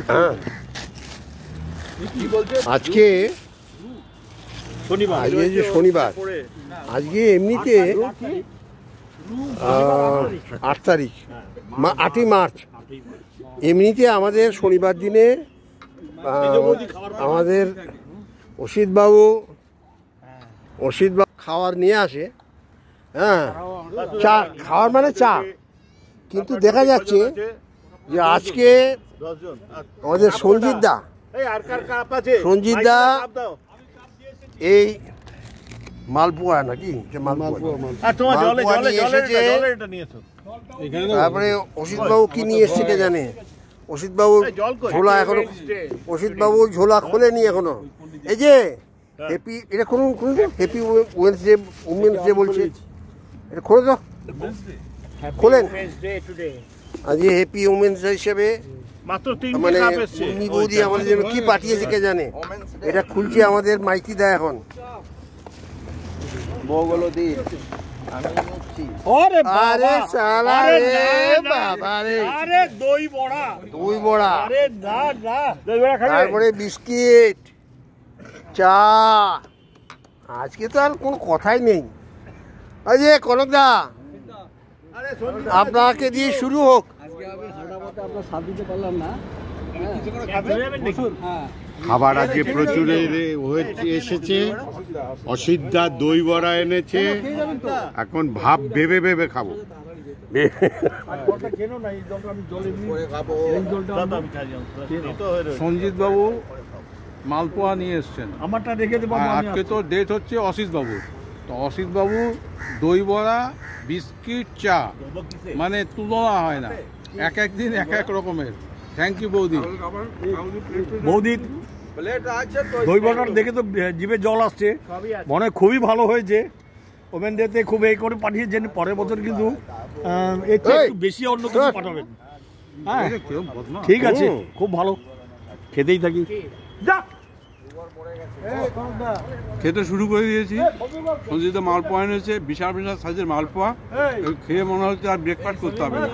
হ্যাঁ, আজকে যে শনিবার, আজকে এমনিতে 8 তারিখ, 8ই মার্চ। এমনিতে আমাদের শনিবার দিনে আমাদের অসিতবাবু খাবার নিয়ে আসে। হ্যাঁ, চা খাওয়ার মানে চা, কিন্তু দেখা যাচ্ছে যে আজকে আমাদের সঞ্জিত দা এই মালপোয়া নাকি মালপোয়া নিয়ে এসেছে। তারপরে অসিতবাবু কি নিয়ে এসছে কে জানে। অসিতবাবুর ঝোলা খোলেনি এখনো। এই যে হ্যাপি, এটা কোন হ্যাপি উমেন্স ডে বলছে, এটা খোলো তো, খোলেন। আজকে হ্যাপি উমেন্স ডে হিসেবে মানে উনি বৌদি আমাদের জন্য কি পাঠিয়েছে কে জানে। এটা খুলছে আমাদের মাইতি দা এখন। তারপরে বিস্কিট, চা, আজকে তো আর কোনো কথাই নেই। এই যে কনকদা, আপনাকে দিয়ে শুরু হোক। খাবার আজকে প্রচুর এসেছে। অসিতদা দই বড়া এনেছে, এখন ভাব ভেবে ভেবে খাবো। সঞ্জিত বাবু মালপোয়া নিয়ে এসছেন। আজকে তো ডেট হচ্ছে অসিত বাবু, তো অসিত বাবু দই বড়া, বিস্কিট, চা, মানে তুলনা হয় না। এক এক দিন এক এক রকমের। থ্যাংক ইউ বৌদি। দই বড়াটা দেখে তো জিভে জল আসছে, মনে খুবই ভালো হয়েছে। ওমেন ডেতে খুব এই করে পাঠিয়েছেন। পরের বছর কিন্তু এর চেয়ে একটু বেশি অন্য কিছু পাঠাবেন। হ্যাঁ ঠিক আছে, খুব ভালো, খেতেই থাকি। খেতে শুরু করে দিয়েছি। সঞ্জিত মালপোয়া এনেছে, বিশাল বিশাল সাইজের মালপোয়া। খেয়ে মনে হচ্ছে আর ব্রেকফাস্ট করতে হবে না।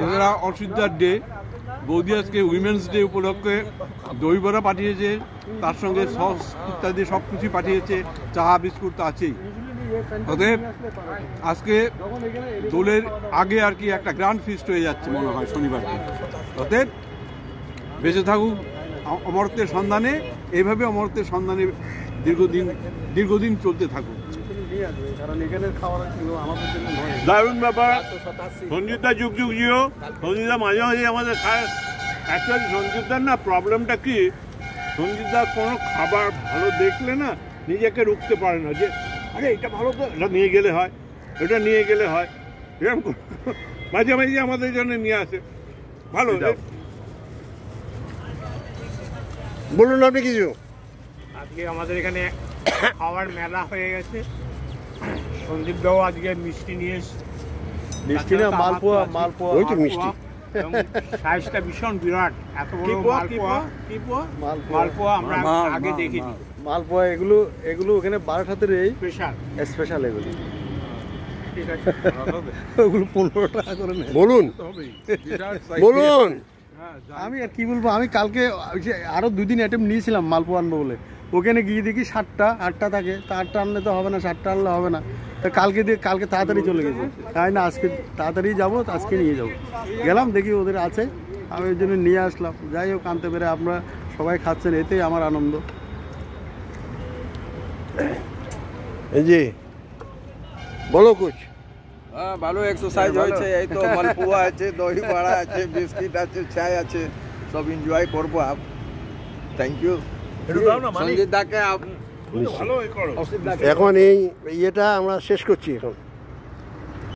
এছাড়া অসিতদার ডে, বৌদি আজকে উইমেন্স ডে উপলক্ষে দই বড়া পাঠিয়েছে, তার সঙ্গে সস ইত্যাদি সব কিছু পাঠিয়েছে, চা বিস্কুট তো আছেই। অতএব আজকে দোলের আগে আর কি একটা গ্র্যান্ড ফিস্ট হয়ে যাচ্ছে মনে হয় শনিবার দিন। অতএব বেঁচে থাকুক অমরত্বের সন্ধানে, এইভাবে অমরত্বের সন্ধানে দীর্ঘদিন চলতে থাকুক। দারুণ ব্যাপার। সঞ্জিতদা যুগ যুগ জিও। সঞ্জিতদা মাঝে মাঝে আমাদের খায়। অ্যাকচুয়ালি সঞ্জিতদার না প্রবলেমটা কি, সঞ্জিতদা কোনো খাবার ভালো দেখলে না নিজেকে রুখতে পারে না, যে আরে এটা ভালো তো, এটা নিয়ে গেলে হয়, এটা নিয়ে গেলে হয়, এরকম মাঝে মাঝে আমাদের জন্য নিয়ে আসে। ভালো। বলুন আপনি কিছু। আজকে আমাদের এখানে খাওয়ার মেলা হয়ে গেছে। সন্দীপ দাও আজকে মিষ্টি নিয়ে এসেছে। মিষ্টি না, মালপোয়া। ওই তো মিষ্টি, সাইজটা ভীষণ বিরাট। এত বড় মালপোয়া আমরা আগে দেখিনি। মালপোয়া এগুলো ওখানে বারাসাতের স্পেশাল এগুলো। ঠিক আছে, ওগুলো 15 টাকা করে নেয়। বলুন। আমি আর কি বলবো, আমি কালকে আরো 2 দিন অ্যাটেম্প নিয়েছিলাম মালপোয়া আনবো বলে। ওখানে গিয়ে দেখি 7টা 8টা থাকে। তা 8টা আনলে তো হবে না, 7টা আনলে হবে না। তা কালকে তাড়াতাড়ি চলে গেছে, তাই না আজকে তাড়াতাড়ি যাবো, আজকে নিয়ে যাবো। গেলাম দেখি ওদের আছে, আমি ওই জন্য নিয়ে আসলাম। যাই হোক, আনতে পেরে আপনারা সবাই খাচ্ছেন, এতেই আমার আনন্দ। এই যে বলো কুছ। ভালো এক্সারসাইজ হয়েছে। এই তো মালপোয়া আছে, দই বড়া আছে, বিস্কিট আছে, চায় আছে, সব এনজয় করবো। আপ থ্যাংক ইউ সঞ্জিত দাকে। এখন এই ইয়েটা আমরা শেষ করছি এখন।